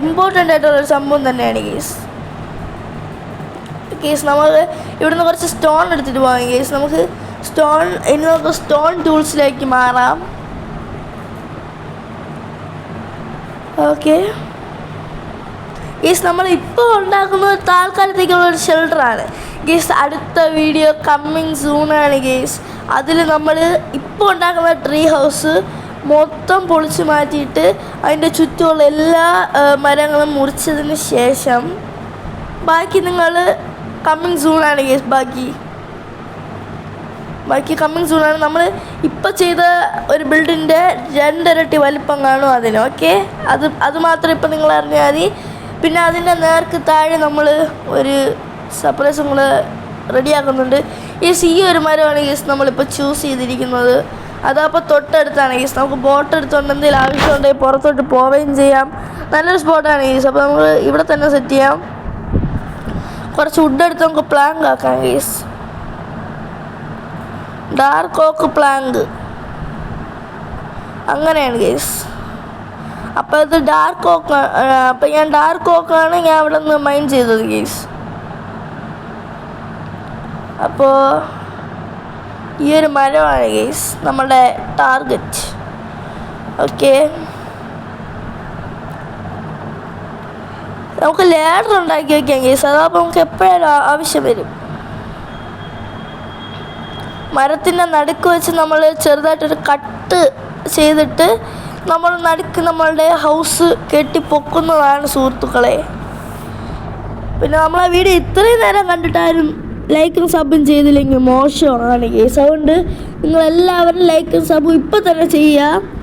A: ഇമ്പോർട്ടൻ്റ് ആയിട്ടുള്ളൊരു സംഭവം തന്നെയാണ് ഗൈസ്. നമ്മൾ ഇവിടുന്ന് കുറച്ച് സ്റ്റോൺ എടുത്തിട്ട് പോകാം ഗൈസ്. നമുക്ക് സ്റ്റോൺ ടൂൾസിലേക്ക് മാറാം. ഓക്കെ ഗൈസ്, നമ്മൾ ഇപ്പോൾ ഉണ്ടാക്കുന്നത് താൽക്കാലത്തേക്കുള്ള ഒരു ഷെൽട്ടറാണ് ഗൈസ്. അടുത്ത വീഡിയോ കമ്മിങ് സൂണാണ് ഗൈസ്. അതിൽ നമ്മൾ ഇപ്പോൾ ഉണ്ടാക്കുന്ന ട്രീ ഹൗസ് മൊത്തം പൊളിച്ചു മാറ്റിയിട്ട് അതിൻ്റെ ചുറ്റുമുള്ള എല്ലാ മരങ്ങളും മുറിച്ചതിന് ശേഷം ബാക്കി നിങ്ങൾ കമ്മിങ് സൂണാണ് ഗൈസ്. ബാക്കി കമ്മിങ് സൂണാണ്. നമ്മൾ ഇപ്പോൾ ചെയ്ത ഒരു ബിൽഡിൻ്റെ 2 ഇരട്ടി വലിപ്പം കാണും അതിന്. ഓക്കെ, അത് മാത്രം ഇപ്പോൾ നിങ്ങൾ അറിഞ്ഞാൽ മതി. പിന്നെ അതിൻ്റെ നേർക്ക് താഴെ നമ്മൾ ഒരു സർപ്രൈസ് നമ്മൾ റെഡിയാക്കുന്നുണ്ട്. ഈ ഒരു മരമാണ് ഗീസ് നമ്മളിപ്പോൾ ചൂസ് ചെയ്തിരിക്കുന്നത്. അതപ്പോൾ തൊട്ടടുത്താണ് ഗീസ്. നമുക്ക് ബോട്ട് എടുത്തുകൊണ്ട് എന്തെങ്കിലും ആവശ്യമുണ്ടെങ്കിൽ പുറത്തോട്ട് പോവുകയും ചെയ്യാം. നല്ലൊരു സ്പോട്ടാണ് ഗീസ്. അപ്പോൾ നമ്മൾ ഇവിടെ തന്നെ സെറ്റ് ചെയ്യാം. കുറച്ച് വുഡ് എടുത്ത് നമുക്ക് പ്ലാങ്ക് ആക്കാം ഗീസ്. ഡാർക്ക് ഓക്ക് പ്ലാങ്ക്. അങ്ങനെയാണ് ഗൈസ്. അപ്പോൾ ഇത് ഡാർക്ക് ഓക്ക്. അപ്പോൾ ഞാൻ ഡാർക്ക് ഓക്കാണ് ഞാൻ ഇവിടെ നിന്ന് മൈൻ ചെയ്തത് ഗൈസ്. അപ്പോൾ ഈ ഒരു മരമാണ് ഗൈസ് നമ്മുടെ ടാർഗറ്റ്. ഓക്കെ, നമുക്ക് ലാഡർ ഉണ്ടാക്കി വയ്ക്കാം ഗൈസ്. അതാകുമ്പോൾ നമുക്ക് എപ്പോഴും ആവശ്യം വരും. മരത്തിൻ്റെ നടുക്ക് വെച്ച് നമ്മൾ ചെറുതായിട്ടൊരു കട്ട് ചെയ്തിട്ട് നമ്മൾ നടുക്ക് നമ്മളുടെ ഹൗസ് കെട്ടിപ്പൊക്കുന്നതാണ് സുഹൃത്തുക്കളെ. പിന്നെ നമ്മളെ വീഡിയോ ഇത്രയും നേരം കണ്ടിട്ടാരും ലൈക്കും സബും ചെയ്തില്ലെങ്കിൽ മോശമാണ് ഗൈസ്. അതുകൊണ്ട് നിങ്ങളെല്ലാവരും ലൈക്കും സബും ഇപ്പം തന്നെ ചെയ്യുക.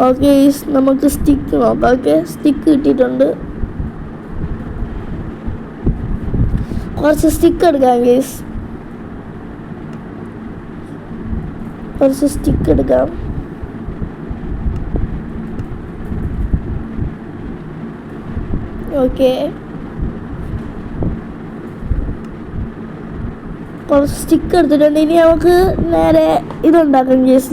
A: ഓക്കെ, നമുക്ക് സ്റ്റിക്ക് നോക്കാം. ഓക്കെ, സ്റ്റിക്ക് കിട്ടിയിട്ടുണ്ട്. കുറച്ച് സ്റ്റിക്ക് എടുക്കാം ഗൈസ്. കുറച്ച് സ്റ്റിക്ക് എടുക്കാം. ഓക്കെ, കുറച്ച് സ്റ്റിക്ക് എടുത്തിട്ടുണ്ട്. ഇനി നമുക്ക് നേരെ ഇതുണ്ടാക്കാം ഗൈസ്.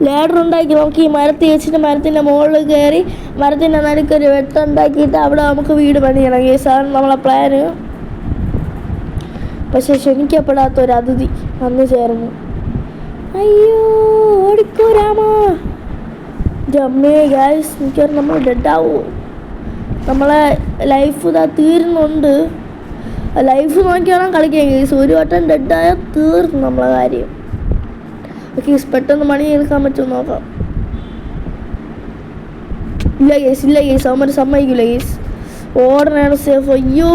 A: ലാഡർ ഉണ്ടാക്കി നമുക്ക് ഈ മരത്തിൽ വെച്ചിട്ട് മരത്തിൻ്റെ മുകളിൽ കയറി മരത്തിൻ്റെ നടുക്കൊരു വെട്ടുണ്ടാക്കിയിട്ട് അവിടെ നമുക്ക് വീട് പണിയണം ഗൈസ്. അതാണ് നമ്മളെ പ്ലാന്. പക്ഷെ ക്ഷണിക്കപ്പെടാത്ത ഒരു അതിഥി വന്നു ചേർന്നു. അയ്യോ, ഓടിക്കോ രാമാ. ജമ്മേ ഗൈസ്, മിക്കവാറും നമ്മൾ ഡെഡാവോ. നമ്മളെ ലൈഫ് ഇതാ തീരുന്നുണ്ട്. ലൈഫ് നോക്കിയാണോ കളിക്കാൻ ഗൈസ്. ഒരു വട്ടം ഡെഡായാൽ തീർന്നു നമ്മളെ കാര്യം. ഓക്കെ, പെട്ടെന്ന് മണി എടുക്കാൻ പറ്റുമോ നോക്കാം. ഇല്ല കേസ് അവന്മാർ സമ്മതിക്കില്ല കേസ്. ഓടനാണ് സേഫ്. അയ്യോ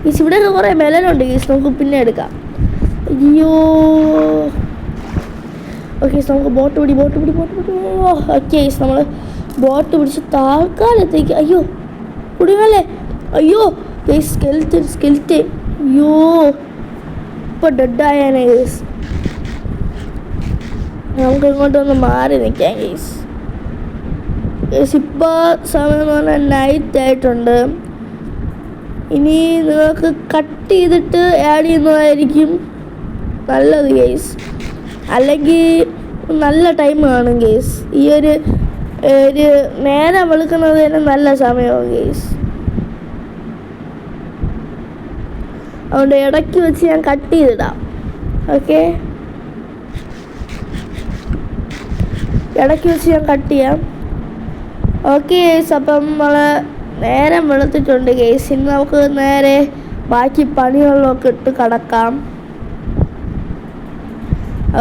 A: കേസ്, ഇവിടെയൊക്കെ കുറേ മെലനുണ്ട് കേസ്. നമുക്ക് പിന്നെ എടുക്കാം. അയ്യോ ഓക്കെ, നമുക്ക് ബോട്ട് പിടി. ഓക്കെ, നമ്മൾ ബോട്ട് പിടിച്ച് താൽക്കാലത്തേക്ക്. അയ്യോ കുടുങ്ങല്ലേ. അയ്യോ കേസ്, സ്കെൽറ്റ്. അയ്യോ ഇപ്പോൾ ഡെഡായാനേ കേസ്. നമുക്ക് ഇങ്ങോട്ടൊന്ന് മാറി നിൽക്കാം ഗൈസ്. ഇപ്പോൾ സമയം എന്ന് പറഞ്ഞാൽ നൈറ്റ് ആയിട്ടുണ്ട്. ഇനി നിങ്ങൾക്ക് കട്ട് ചെയ്തിട്ട് ആഡ് ചെയ്യുന്നതായിരിക്കും നല്ലത് ഗൈസ്. അല്ലെങ്കിൽ നല്ല ടൈം കാണും ഗൈസ്. ഈ ഒരു നേരം വെളുക്കുന്നത് തന്നെ നല്ല സമയമാണ് ഗൈസ്. അതുകൊണ്ട് ഇടയ്ക്ക് വെച്ച് ഞാൻ കട്ട് ചെയ്തിടാം. ഓക്കെ, ഇടയ്ക്ക് വെച്ച് ഞാൻ കട്ട് ചെയ്യാം. ഓക്കെ ഗൈസ്, അപ്പം നമ്മൾ നേരം വെളുത്തിട്ടുണ്ട് ഗൈസ്. ഇനി നമുക്ക് നേരെ ബാക്കി പണികളിലൊക്കെ ഇട്ട് കിടക്കാം.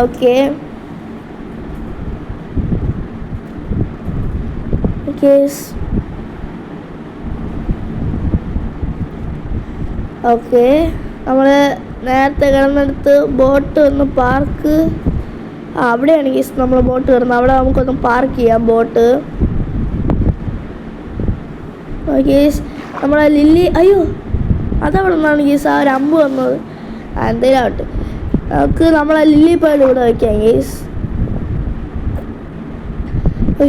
A: ഓക്കെ ഓക്കെ, നമ്മൾ നേരത്തെ കിടന്നെടുത്ത് ബോട്ട് ഒന്ന് പാർക്ക് അവിടെയാണ് ഗീസ് നമ്മൾ ബോട്ട് കയറുന്നത്. അവിടെ നമുക്കൊന്ന് പാർക്ക് ചെയ്യാം ബോട്ട്. ഗീസ് നമ്മളെ ലില്ലി, അയ്യോ അതവിടെ നിന്നാണ് ഗീസ് ആ ഒരു അമ്പ് വന്നത്. എന്തെങ്കിലും ആവട്ടെ, നമുക്ക് നമ്മളെ ലില്ലി പേഡ് ഇവിടെ വയ്ക്കാം ഗീസ്.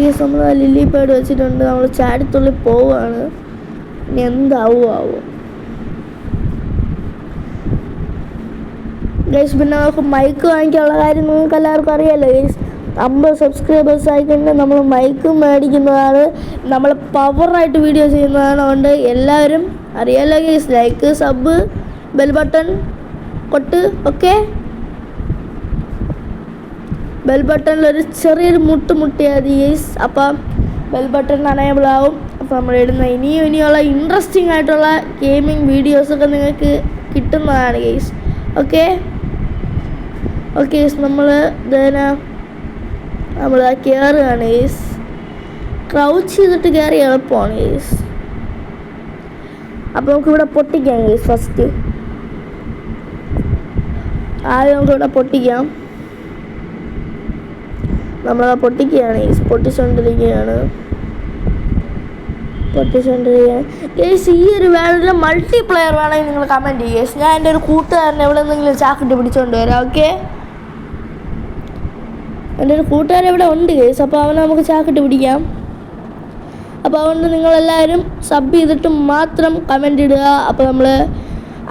A: ഗീസ് നമ്മൾ ലില്ലി പേഡ് വെച്ചിട്ടുണ്ട്. നമ്മൾ ചാടിത്തുള്ളി പോവുകയാണ്. ഇനി എന്താവോ ഗൈസ്. പിന്നെ നമുക്ക് മൈക്ക് വാങ്ങിക്കാനുള്ള കാര്യം നിങ്ങൾക്ക് എല്ലാവർക്കും അറിയാമല്ലോ ഗൈസ്. 50 സബ്സ്ക്രൈബേഴ്സ് ആയിക്കഴിഞ്ഞാൽ നമ്മൾ മൈക്ക് മേടിക്കുന്നതാണ്. നമ്മൾ പവറായിട്ട് വീഡിയോ ചെയ്യുന്നതാണ്. അതുകൊണ്ട് എല്ലാവരും അറിയാമല്ലോ guys. Like, sub, bell button കൊട്ട്. ഓക്കെ, ബെൽ ബട്ടണിലൊരു ചെറിയൊരു മുട്ടിയാൽ മതി ഗൈസ്. അപ്പം ബെൽ ബട്ടൺ അനേബിൾ ആവും. അപ്പോൾ നമ്മൾ ഇടുന്ന ഇനിയുള്ള ഇൻട്രസ്റ്റിംഗ് ആയിട്ടുള്ള ഗെയിമിംഗ് വീഡിയോസൊക്കെ നിങ്ങൾക്ക് കിട്ടുന്നതാണ് ഗൈസ്. ഓക്കെ നമ്മൾ കയറുകയാണ് ഗൈസ്. ക്രൗച്ച് ചെയ്തിട്ട് കയറി എളുപ്പമാണ് ഗൈസ്. അപ്പോൾ നമുക്കിവിടെ പൊട്ടിക്കാം ഗൈസ്. ഫസ്റ്റ് ആദ്യം നമുക്കിവിടെ പൊട്ടിക്കാം. നമ്മളത് പൊട്ടിക്കുകയാണ് ഗൈസ്. പൊട്ടിച്ചുകൊണ്ടിരിക്കുകയാണ് ഗൈസ്. ഈ ഒരു വേൾഡിൽ മൾട്ടിപ്ലെയർ വേണമെങ്കിൽ നിങ്ങൾ കമൻറ്റ് ചെയ്യുക ഗൈസ്. ഞാൻ എൻ്റെ ഒരു കൂട്ടുകാരനെ എവിടെ നിന്നെങ്കിലും ചാക്കിട്ട് പിടിച്ചുകൊണ്ട് വരാം. ഓക്കെ, എൻ്റെ ഒരു കൂട്ടുകാരൻ ഇവിടെ ഉണ്ട് ഗൈസ്. അപ്പോൾ അവനെ നമുക്ക് ചാക്കിട്ട് പിടിക്കാം. അപ്പോൾ അതുകൊണ്ട് നിങ്ങളെല്ലാവരും സബ് ചെയ്തിട്ട് മാത്രം കമൻറ്റ് ഇടുക. അപ്പോൾ നമ്മൾ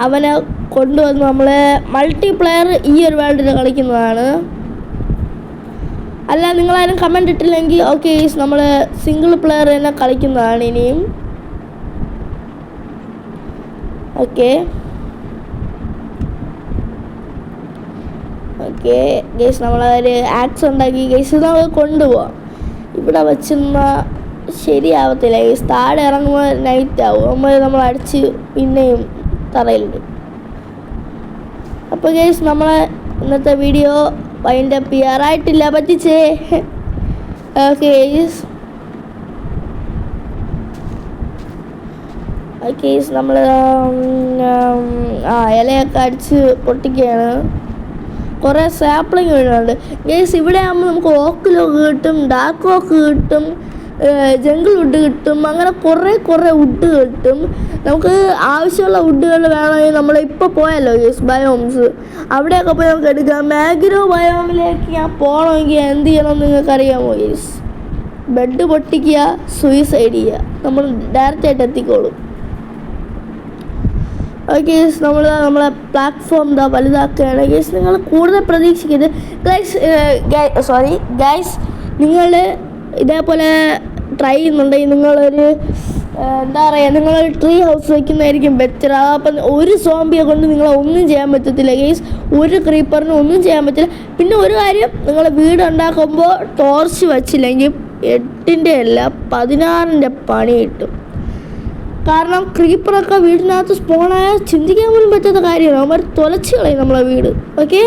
A: അവനെ കൊണ്ടുവന്ന് നമ്മൾ മൾട്ടിപ്ലെയർ ഈ ഒരു വേൾഡിൽ കളിക്കുന്നതാണ്. അല്ല, നിങ്ങളാരും കമൻറ്റ് ഇട്ടില്ലെങ്കിൽ ഓക്കെ ഗൈസ്, നമ്മൾ സിംഗിൾ പ്ലെയർ തന്നെ കളിക്കുന്നതാണ് ഇനിയും. ഓക്കെ ഓക്കെ ഗൈസ്, നമ്മളൊരു ആക്സ് ഉണ്ടാക്കി ഗൈസ് നമുക്ക് കൊണ്ടുപോവാം. ഇവിടെ വെച്ചെന്ന ശരിയാവത്തില്ല ഗൈസ്, താഴെ ഇറങ്ങുമ്പോൾ നൈറ്റ് ആവും, നമ്മൾ അടിച്ച് പിന്നെയും തറയിലിട്ട്. അപ്പോൾ ഗൈസ്, നമ്മളെ ഇന്നത്തെ വീഡിയോ വൈൻഡ് അപ്പ് ചെയ്യാറായിട്ടില്ല, പറ്റിച്ചേ. ഓക്കെ ഗൈസ്, നമ്മൾ ഇലയൊക്കെ അടിച്ച് പൊട്ടിക്കുകയാണ്. കുറേ സാപ്ലിങ് വീഴുന്നുണ്ട് ഗൈസ്. ഇവിടെ ആകുമ്പോൾ നമുക്ക് ഓക്ക് ലോക്ക് കിട്ടും, ഡാർക്ക് ഓക്ക് കിട്ടും, ജംഗിൾ വുഡ് കിട്ടും, അങ്ങനെ കുറേ വുഡ് കിട്ടും. നമുക്ക് ആവശ്യമുള്ള വുഡുകൾ വേണമെങ്കിൽ നമ്മളിപ്പോൾ പോയല്ലോ ഗൈസ് ബയോംസ്, അവിടെയൊക്കെ പോയി നമുക്ക് എടുക്കാം. മാഗ്നോ ബയോമിലേക്ക് ഞാൻ പോകണമെങ്കിൽ എന്ത് ചെയ്യണമെന്ന് നിങ്ങൾക്കറിയാമോ ഗൈസ്? ബെഡ് പൊട്ടിക്കുക, സൂയിസൈഡ് ചെയ്യുക, നമ്മൾ ഡയറക്റ്റായിട്ട് എത്തിക്കോളും. ഓക്കെ ഗൈസ്, നമ്മളെ പ്ലാറ്റ്ഫോം വലുതാക്കുകയാണ് ഗൈസ്. നിങ്ങൾ കൂടുതൽ പ്രതീക്ഷിക്കരുത് ഗൈസ്. നിങ്ങൾ ഇതേപോലെ ട്രൈ ചെയ്യുന്നുണ്ടെങ്കിൽ നിങ്ങളൊരു നിങ്ങളൊരു ട്രീ ഹൗസ് വയ്ക്കുന്നതായിരിക്കും ബെറ്റർ. അപ്പം ഒരു സോംബിയെ കൊണ്ട് നിങ്ങളെ ഒന്നും ചെയ്യാൻ പറ്റത്തില്ല ഗൈസ്, ഒരു ക്രീപ്പറിനും ഒന്നും ചെയ്യാൻ പറ്റില്ല. പിന്നെ ഒരു കാര്യം, നിങ്ങൾ വീട് ഉണ്ടാക്കുമ്പോൾ ടോർച്ച് വച്ചില്ലെങ്കിൽ 8ൻ്റെ അല്ല 16ൻ്റെ പണി കിട്ടും. കാരണം ക്രീപ്പറൊക്കെ വീടിനകത്ത് സ്പോണായാൽ ചിന്തിക്കാൻ പോലും പറ്റാത്ത കാര്യമാണ്, അവർ തുലച്ച് കളയും നമ്മളെ വീട്. ഓക്കെ,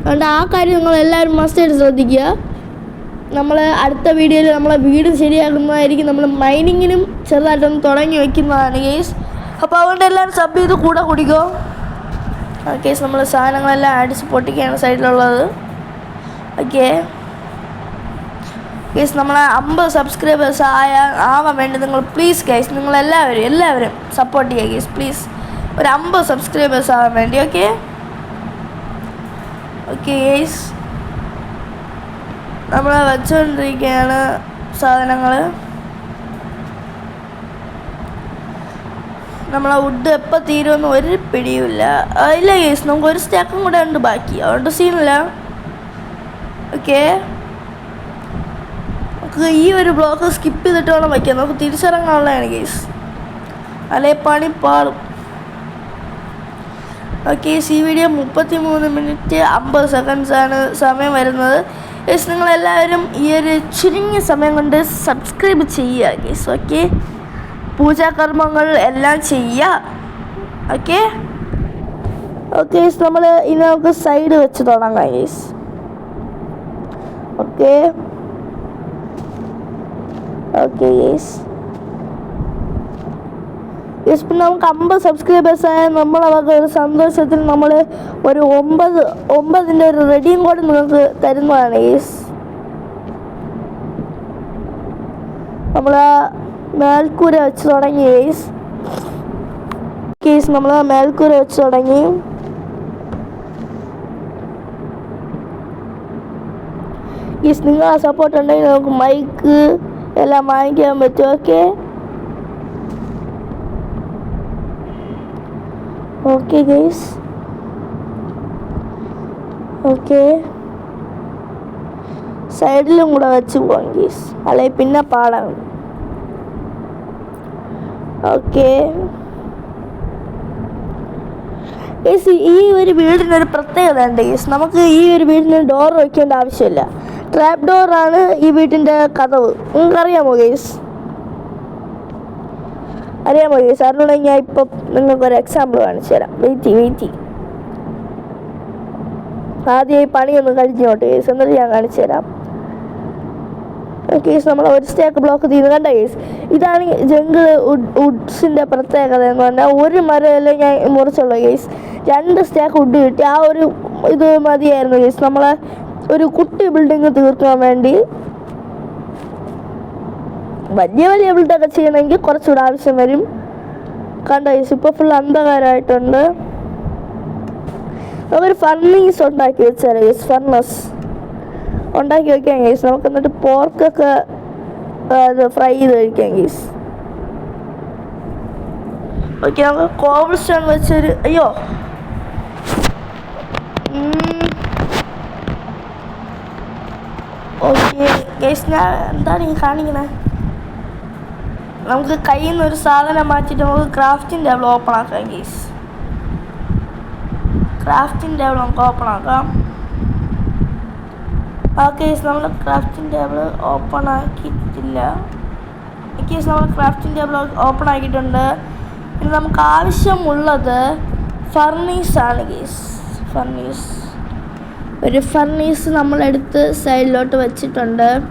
A: അതുകൊണ്ട് ആ കാര്യം നിങ്ങളെല്ലാവരും മസ്റ്റായിട്ട് ശ്രദ്ധിക്കുക. നമ്മൾ അടുത്ത വീഡിയോയിൽ നമ്മളെ വീട് ശരിയാക്കുന്നതായിരിക്കും. നമ്മൾ മൈനിങ്ങിനും ചെറുതായിട്ടൊന്ന് തുടങ്ങി വയ്ക്കുന്നതാണ് ഗൈസ്. അപ്പോൾ അതുകൊണ്ട് എല്ലാവരും സബ് ചെയ്ത് കൂടെ കുടിക്കോ. ഓക്കെ, നമ്മൾ സാധനങ്ങളെല്ലാം അടിച്ച് പൊട്ടിക്കുകയാണ് സൈഡിലുള്ളത്. ഓക്കെ ഗൈസ്, നമ്മളെ 50 സബ്സ്ക്രൈബേഴ്സ് ആവാൻ വേണ്ടി നിങ്ങൾ പ്ലീസ് ഗൈസ്, നിങ്ങളെല്ലാവരും സപ്പോർട്ട് ചെയ്യുക ഗൈസ്. പ്ലീസ് ഒരു 50 സബ്സ്ക്രൈബേഴ്സ് ആവാൻ വേണ്ടി. ഓക്കെ ഓക്കെ ഗൈസ്, നമ്മൾ വെച്ചുകൊണ്ടിരിക്കുകയാണ് സാധനങ്ങൾ. നമ്മളെ വുഡ് എപ്പോൾ തീരുമെന്ന് ഒരു പിടിയുമില്ല. ഇല്ല ഗൈസ്, നമുക്ക് ഒരു സ്റ്റാക്കും കൂടെ ഉണ്ട് ബാക്കി, അതുകൊണ്ട് സീനില്ല. ഓക്കെ, നമുക്ക് ഈ ഒരു ബ്ലോക്ക് സ്കിപ്പ് ചെയ്തിട്ട് വേണം വയ്ക്കാൻ, നമുക്ക് തിരിച്ചിറങ്ങാനുള്ളതാണ് ഗൈസ്, അല്ലെ പണി പാളും. ഓക്കെ, ഈ വീഡിയോ 33 മിനിറ്റ് 50 സെക്കൻഡ്സാണ് സമയം വരുന്നത് ഗൈസ്. നിങ്ങളെല്ലാവരും ഈ ഒരു ചുരുങ്ങിയ സമയം കൊണ്ട് സബ്സ്ക്രൈബ് ചെയ്യുക ഗൈസ്. ഓക്കെ, പൂജാകർമ്മങ്ങൾ എല്ലാം ചെയ്യുക. ഓക്കെ ഓക്കെ, നമ്മൾ ഇനി നമുക്ക് സൈഡ് വെച്ച് തുടങ്ങാം ഗൈസ്. ഓക്കെ ഓക്കെ ഗൈസ്, പിന്നെ നമുക്ക് 50 സബ്സ്ക്രൈബേഴ്സായ നമ്മളവർക്ക് ഒരു സന്തോഷത്തിൽ നമ്മൾ ഒരു 9ൻ്റെ ഒരു റെഡിയും കോഡ് നിങ്ങൾക്ക് തരുന്നതാണ് ഗൈസ്. നമ്മൾ മേൽക്കൂര വെച്ച് തുടങ്ങി ഗൈസ്. നമ്മൾ മേൽക്കൂര വെച്ച് തുടങ്ങി. ഗൈസ്, നിങ്ങളെ സപ്പോർട്ട് ഉണ്ടെങ്കിൽ നമുക്ക് മൈക്ക് എല്ലാം വാങ്ങിക്കാൻ പറ്റും. Okay okay guys. ഓക്കെ, സൈഡിലും കൂടെ വെച്ച് പോവാം ഗൈസ്, അല്ലെങ്കിൽ പിന്നെ പാടാണ്. ഓക്കെ ഗൈസ്, ഈ ഒരു വീടിനൊരു പ്രത്യേകത ഉണ്ട് ഗൈസ്. നമുക്ക് ഈ ഒരു വീടിന് ഡോർ വയ്ക്കേണ്ട ആവശ്യമില്ല, ട്രാപ്പ് ഡോറാണ് ഈ വീട്ടിൻ്റെ കതവ്. നിങ്ങൾക്കറിയാമോ ഗൈസ്? അറിയാമോ ഗൈസ്? അറിയണമെങ്കിൽ ഞാൻ ഇപ്പം നിങ്ങൾക്കൊരു എക്സാമ്പിൾ കാണിച്ചു തരാം. വെയിറ്റ് ആദ്യം ഈ പണിയൊന്ന് കഴിഞ്ഞോട്ടെ ഗൈസ്, എന്നിട്ട് ഞാൻ കാണിച്ചു തരാം. കേസ് നമ്മൾ ഒരു സ്റ്റാക്ക് ബ്ലോക്ക് തീർന്നു കണ്ട കേസ്. ഇതാണ് ജംഗിൾ വുഡ്സിൻ്റെ പ്രത്യേകത എന്ന് പറഞ്ഞാൽ ഒരു മരമല്ലേ ഞാൻ മുറിച്ചുള്ളൂ കേസ്. 2 സ്റ്റാക്ക് വുഡ് കിട്ടി. ആ ഒരു ഇത് മതിയായിരുന്നു കേസ് നമ്മളെ ഒരു കുട്ടി ബിൽഡിങ് തീർക്കാൻ വേണ്ടി. വലിയ ബിൽഡൊക്കെ ചെയ്യണമെങ്കിൽ കുറച്ചുകൂടെ ആവശ്യം വരും. കണ്ട കേസ് ഇപ്പോൾ ഫുൾ അന്ധകാരമായിട്ടുണ്ട്. നമുക്കൊരു ഫർണീസ് ഉണ്ടാക്കി വെച്ചാലോ കേസ്, ഫർണസ് ഉണ്ടാക്കി വയ്ക്കാം കേസ്. നമുക്ക് എന്നിട്ട് പോർക്കൊക്കെ അത് ഫ്രൈ ചെയ്ത് കഴിക്കാം കേസ്. ഓക്കെ നമുക്ക് കോബിൾ സ്റ്റോൺ വെച്ചൊരു അയ്യോ ഓക്കെ ഗൈസ് ഞാൻ എന്താണ് ഈ കാണിക്കണേ നമുക്ക് കയ്യിൽ നിന്ന് ഒരു സാധനം മാറ്റിയിട്ട് നമുക്ക് ക്രാഫ്റ്റിംഗ് ടേബിൾ ഓപ്പൺ ആക്കാം ഗൈസ് ക്രാഫ്റ്റിംഗ് ടേബിൾ നമുക്ക് ഓപ്പൺ ആക്കാം ഓക്കെ നമ്മൾ ക്രാഫ്റ്റിംഗ് ടേബിൾ ഓപ്പൺ ആക്കിയിട്ടില്ല കേസ് നമ്മൾ ക്രാഫ്റ്റിംഗ് ടേബിൾ ഓപ്പൺ ആക്കിയിട്ടുണ്ട് ഇനി നമുക്ക് ആവശ്യമുള്ളത് ഫർണീസാണ് കേസ് ഒരു ഫർണീസ് നമ്മളെടുത്ത് സൈഡിലോട്ട് വെച്ചിട്ടുണ്ട്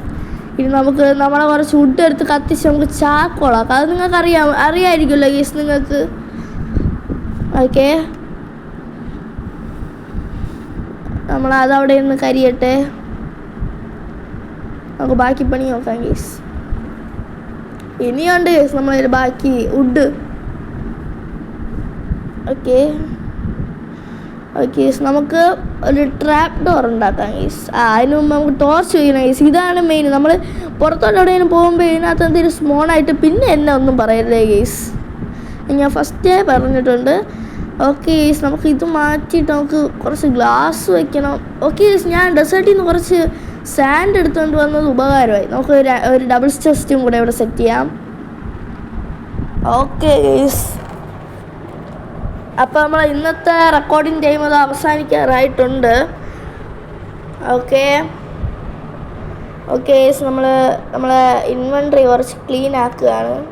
A: ഇനി നമുക്ക് നമ്മളെ കുറച്ച് വുഡ് എടുത്ത് കത്തിച്ച് നമുക്ക് ചാക്കോളാക്കാം അത് നിങ്ങൾക്ക് അറിയാമായിരിക്കുമല്ലോ കേസ് നിങ്ങൾക്ക് ഓക്കെ നമ്മളതവിടെ നിന്ന് കരിയട്ടെ നമുക്ക് ബാക്കി പണി നോക്കാം കേസ് ഇനിയുണ്ട് കേസ് നമ്മളതിൽ ബാക്കി വുഡ് ഓക്കെ നമുക്ക് ഒരു ട്രാപ്പ് ഡോർ ഉണ്ടാക്കാം ഗൈസ് അതിന് മുമ്പ് നമുക്ക് ടോർച്ച് വയ്ക്കണം ഗൈസ് ഇതാണ് മെയിൻ നമ്മൾ പുറത്തോട്ട് എവിടെയെങ്കിലും പോകുമ്പോൾ ഇതിനകത്ത് എന്തെങ്കിലും സ്മോണായിട്ട് പിന്നെ എന്നെ ഒന്നും പറയരുതേ ഗൈസ് ഞാൻ ഫസ്റ്റേ പറഞ്ഞിട്ടുണ്ട് ഓക്കെ ഗൈസ് നമുക്ക് ഇത് മാറ്റിയിട്ട് നമുക്ക് കുറച്ച് ഗ്ലാസ് വയ്ക്കണം ഓക്കെ ഗൈസ് ഞാൻ ഡെസേർട്ടിൽ നിന്ന് കുറച്ച് സാൻഡ് എടുത്തുകൊണ്ട് വന്നത് ഉപകാരമായി നമുക്ക് ഒരു ഡബിൾ ചെസ്റ്റും കൂടെ ഇവിടെ സെറ്റ് ചെയ്യാം ഓക്കെ ഗൈസ് അപ്പോൾ നമ്മൾ ഇന്നത്തെ റെക്കോർഡിംഗ് ടൈം അത് അവസാനിക്കാറായിട്ടുണ്ട് ഓക്കെ നമ്മളെ ഇൻവെൻട്രി കുറച്ച് ക്ലീൻ ആക്കുകയാണ്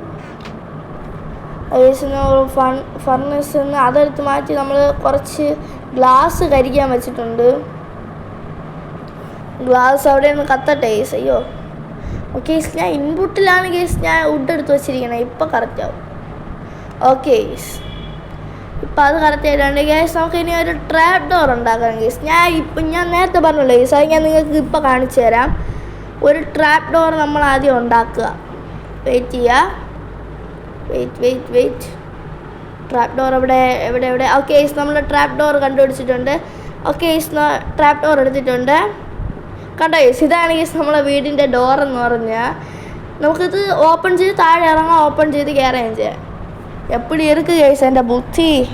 A: ഫർണസിൽ നിന്ന് അതെടുത്ത് മാറ്റി നമ്മൾ കുറച്ച് ഗ്ലാസ് കരിക്കാൻ വെച്ചിട്ടുണ്ട് ഗ്ലാസ് അവിടെ നിന്ന് കത്തട്ടെ ഗേസ് അയ്യോ ഓക്കെ ഞാൻ ഇൻപുട്ടിലാണ് ഗേസ് ഞാൻ വുഡ് എടുത്ത് വെച്ചിരിക്കണേ ഇപ്പോൾ കറക്റ്റ് ആവും ഓക്കെ ഗേസ് ഇപ്പം അത് കറക്റ്റ് ആയിട്ടുണ്ട് ഗേസ് നമുക്ക് ഇനി ഒരു ട്രാപ്പ് ഡോർ ഉണ്ടാക്കണം ഗേസ് ഞാൻ നേരത്തെ പറഞ്ഞല്ലോ ഗേസ് അത് ഞാൻ നിങ്ങൾക്ക് ഇപ്പോൾ കാണിച്ചു തരാം ഒരു ട്രാപ്പ് ഡോർ നമ്മൾ ആദ്യം ഉണ്ടാക്കുക വെയിറ്റ് ചെയ്യുക വെയിറ്റ് ട്രാപ്പ് ഡോർ എവിടെ ഓക്കെ ഗേസ് നമ്മൾ ട്രാപ്പ് ഡോർ കണ്ടുപിടിച്ചിട്ടുണ്ട് ഓക്കെ ഗേസ് ട്രാപ്പ് ഡോർ എടുത്തിട്ടുണ്ട് കണ്ടോ ഗേസ് ഇതാണ് ഗേസ് നമ്മളെ വീടിൻ്റെ ഡോർ എന്ന് പറഞ്ഞാൽ നമുക്കിത് ഓപ്പൺ ചെയ്ത് താഴെ ഇറങ്ങാം ഓപ്പൺ ചെയ്ത് കയറുകയും ചെയ്യാം എപ്പടി ഇருக்கு ഗൈസ് എൻ്റെ ബുദ്ധി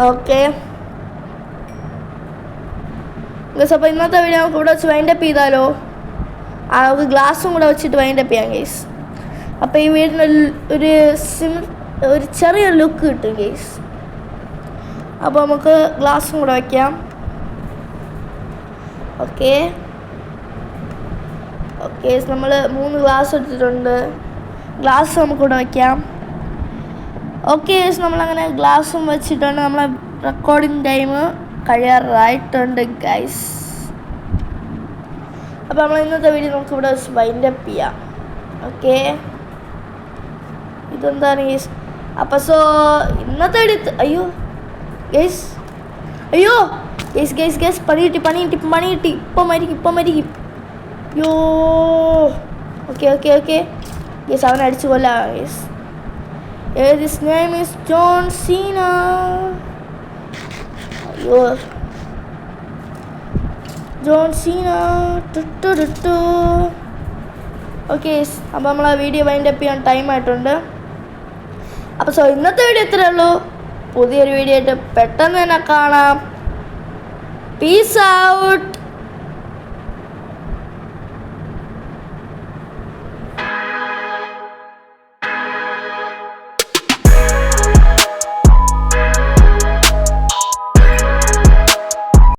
A: ഓക്കെ ഗൈസ് അപ്പോൾ ഇന്നത്തെ വീഡിയോ നമുക്ക് ഇവിടെ വെച്ച് വൈൻഡപ്പ് ചെയ്താലോ നമുക്ക് ഗ്ലാസും കൂടെ വെച്ചിട്ട് വൈൻഡപ്പ് ചെയ്യാം ഗൈസ് അപ്പോൾ ഈ വീടിന് ഒരു ചെറിയ ലുക്ക് കിട്ടും ഗൈസ് അപ്പോൾ നമുക്ക് ഗ്ലാസും കൂടെ വയ്ക്കാം ഓക്കെ നമ്മൾ 3 ഗ്ലാസ് എടുത്തിട്ടുണ്ട് ഗ്ലാസ് നമുക്കിവിടെ വയ്ക്കാം ഓക്കെ നമ്മളങ്ങനെ ഗ്ലാസും വെച്ചിട്ടുണ്ട് നമ്മളെ റെക്കോർഡിംഗ് ടൈം കഴിയാറായിട്ടുണ്ട് ഗൈസ് അപ്പോൾ നമ്മൾ ഇന്നത്തെ വീഡിയോ നമുക്ക് ഇവിടെ വൈൻഡപ്പ് ചെയ്യാം ഓക്കെ ഇതെന്താണ് ഗൈസ് അപ്പോൾ സോ ഇന്നത്തെ വീഡിയോ അയ്യോ ഗൈസ് പണി കിട്ടി ഇപ്പം മരിക്കും യോ ഓക്കെ ഗൈസ് അവനെ അടിച്ചു കൊല്ലാം guys His name is John Cena. അയ്യോ ജോൺ സീന ഓക്കെ അപ്പോൾ നമ്മൾ ആ വീഡിയോ വൈൻഡപ്പ് ചെയ്യാൻ ടൈം ആയിട്ടുണ്ട് അപ്പോൾ സോ ഇന്നത്തെ വീഡിയോ ഇത്രയേ ഉള്ളൂ പുതിയൊരു വീഡിയോ ആയിട്ട് പെട്ടെന്ന് തന്നെ കാണാം പീസ് ഔട്ട്